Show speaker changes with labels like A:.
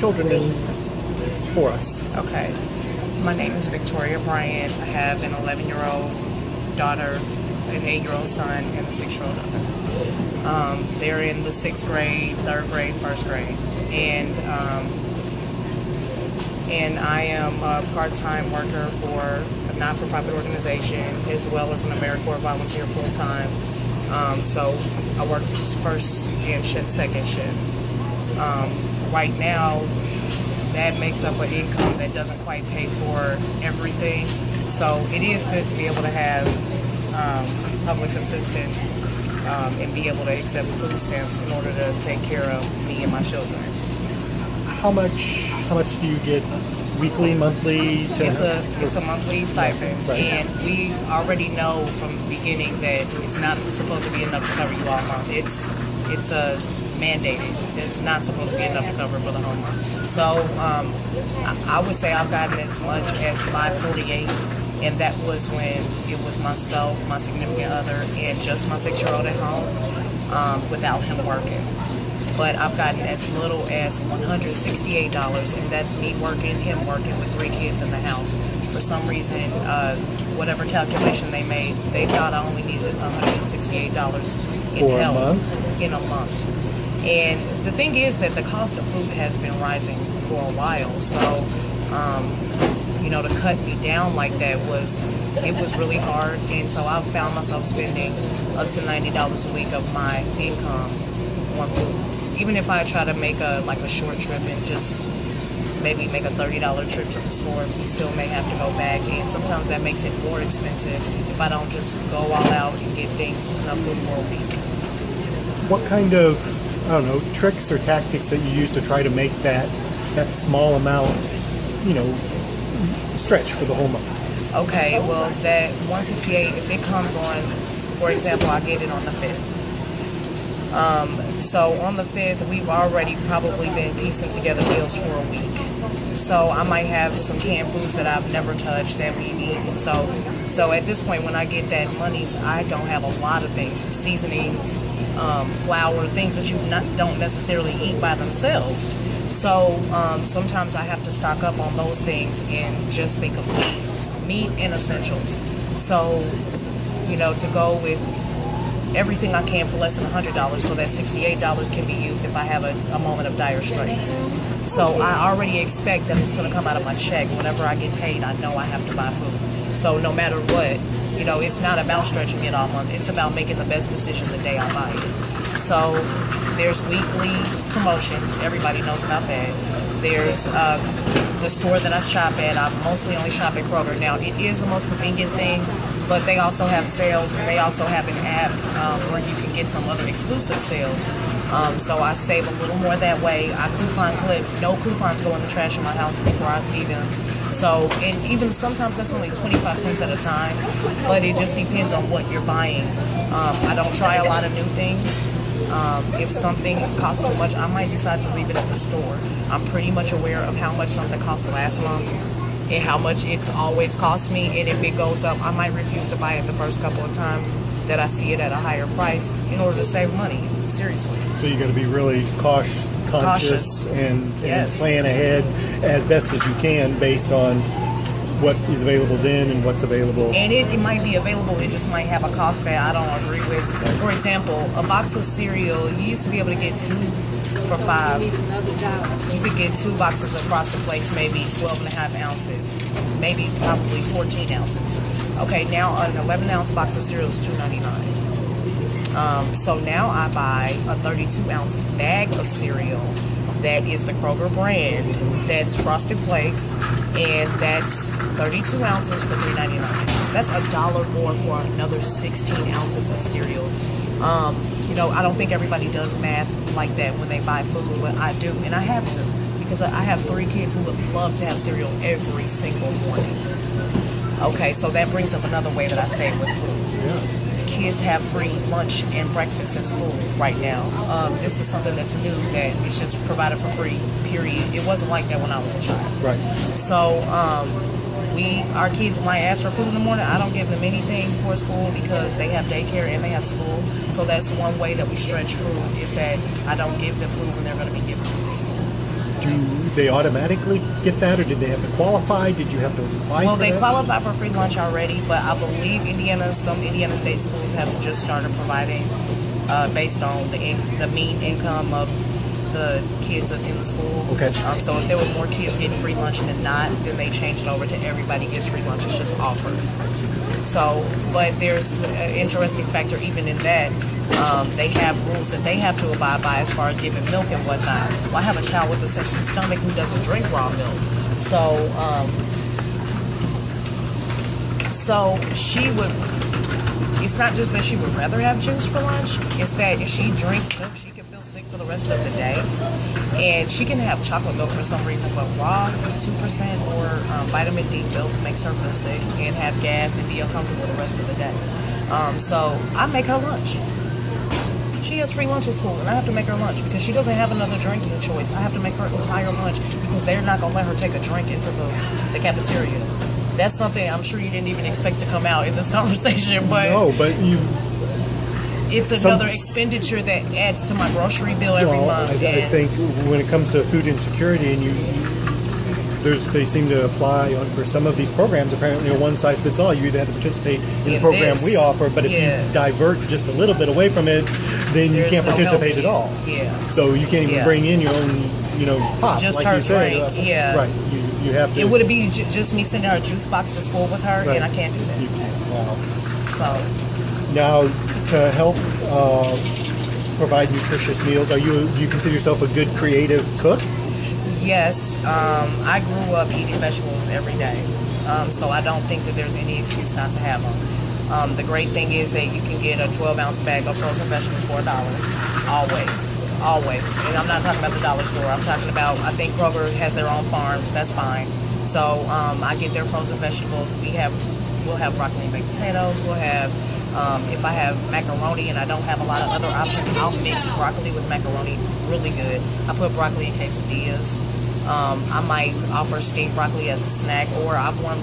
A: children in for us.
B: Okay. My name is Victoria Bryant. I have an 11-year-old daughter, an 8-year-old son, and a 6-year-old daughter. They're in the 6th grade, 3rd grade, 1st grade. And I am a part-time worker for a not-for-profit organization as well as an AmeriCorps volunteer full-time. So I work first and second shift. Right now, that makes up an income that doesn't quite pay for everything. So it is good to be able to have public assistance and be able to accept food stamps in order to take care of me and my children.
A: How much do you get weekly, monthly?
B: It's a monthly stipend,
A: right.
B: And we already know from the beginning that it's not supposed to be enough to cover you all month. It's mandated. It's not supposed to be enough to cover for the whole month. So I would say I've gotten as much as $548, and that was when it was myself, my significant other, and just my 6-year-old at home without him working. But I've gotten as little as $168, and that's me working, him working with 3 kids in the house. For some reason, whatever calculation they made, they thought I only needed $168 in help in a month. And the thing is that the cost of food has been rising for a while, so to cut me down like that was really hard. And so I found myself spending up to $90 a week of my income on food. Even if I try to make a short trip and just maybe make a $30 trip to the store, we still may have to go back, and sometimes that makes it more expensive if I don't just go all out and get things enough food for a week.
A: What kind of, tricks or tactics that you use to try to make that small amount, stretch for the whole month?
B: Okay, well, that 168, if it comes on, for example, I get it on the 5th. So on the 5th, we've already probably been piecing together meals for a week. So I might have some canned foods that I've never touched that we've eaten. So at this point, when I get that monies, I don't have a lot of things, seasonings, flour, things that you don't necessarily eat by themselves. So sometimes I have to stock up on those things and just think of meat and essentials. So, to go with everything I can for less than $100, so that $68 can be used if I have a moment of dire straits. So I already expect that it's going to come out of my check. Whenever I get paid, I know I have to buy food. So no matter what, it's not about stretching it all month. It's about making the best decision the day I buy it. So there's weekly promotions. Everybody knows about that. There's the store that I shop at. I mostly only shop at Kroger. Now, it is the most convenient thing, but they also have sales, and they also have an app where you can get some other exclusive sales. So I save a little more that way. I coupon clip. No coupons go in the trash in my house before I see them. So, and even sometimes that's only 25 cents at a time, but it just depends on what you're buying. I don't try a lot of new things. If something costs too much, I might decide to leave it at the store. I'm pretty much aware of how much something cost last month and how much it's always cost me, and if it goes up, I might refuse to buy it the first couple of times that I see it at a higher price in order to save money. Seriously.
A: So you got to be really conscious and
B: yes,
A: plan ahead as best as you can based on what is available then and what's available.
B: And it might be available, it just might have a cost that I don't agree with. For example, a box of cereal, you used to be able to get 2 for $5. You could get 2 boxes of Frosted Flakes, maybe 12.5 ounces, maybe probably 14 ounces. Okay, now an 11-ounce box of cereal is $2.99. So now I buy a 32-ounce bag of cereal that is the Kroger brand, that's Frosted Flakes, and that's 32 ounces for $3.99. That's $1 more for another 16 ounces of cereal. I don't think everybody does math like that when they buy food, but I do, and I have to, because I have 3 kids who would love to have cereal every single morning. Okay, so that brings up another way that I save with food.
A: Yeah.
B: Kids have free lunch and breakfast in school right now. This is something that's new, that it's just provided for free, period. It wasn't like that when I was a child.
A: Right.
B: So our kids might ask for food in the morning. I don't give them anything for school because they have daycare and they have school. So that's one way that we stretch food, is that I don't give them food when they're going to be given food at school.
A: do they automatically get that, or did they have to qualify? Did you have to apply
B: Well,
A: for
B: they
A: that?
B: qualify for free lunch already, but I believe some Indiana state schools have just started providing based on the mean income of the kids in the school.
A: Okay.
B: So if there were more kids getting free lunch than not, then they changed it over to everybody gets free lunch. It's just offered. So, but there's an interesting factor even in that. They have rules that they have to abide by as far as giving milk and whatnot. Well, I have a child with a sensitive stomach who doesn't drink raw milk. So she would, it's not just that she would rather have juice for lunch, it's that if she drinks milk, she can feel sick for the rest of the day. And she can have chocolate milk for some reason, but raw 2% or vitamin D milk makes her feel sick and have gas and be uncomfortable the rest of the day. So I make her lunch. She has free lunch at school, and I have to make her lunch because she doesn't have another drinking choice. I have to make her entire lunch because they're not going to let her take a drink into the cafeteria. That's something I'm sure you didn't even expect to come out in this conversation, but
A: No, but
B: it's another expenditure that adds to my grocery bill every month.
A: I think when it comes to food insecurity, and they seem to apply for some of these programs. Apparently, one size fits all. You either have to participate in the program we offer, but if you divert just a little bit away from it, then you can't participate at all.
B: Yeah.
A: So you can't even bring in your own, pot.
B: Just
A: like
B: her
A: you say.
B: drink. Yeah.
A: Right. You have to.
B: It would be just me sending her a juice box to school with her,
A: Right.
B: and I can't do that.
A: You can't. Wow.
B: So
A: Now, to help provide nutritious meals, do you consider yourself a good creative cook?
B: yes, I grew up eating vegetables every day, so I don't think that there's any excuse not to have them. The great thing is that you can get a 12-ounce bag of frozen vegetables for $1. Always. And I'm not talking about the dollar store. I'm talking about, I think Kroger has their own farms. That's fine. So I get their frozen vegetables. We'll have broccoli and baked potatoes. We'll have, if I have macaroni and I don't have a lot of other options, I'll mix broccoli with macaroni really good. I put broccoli in quesadillas. I might offer steamed broccoli as a snack, or I've warmed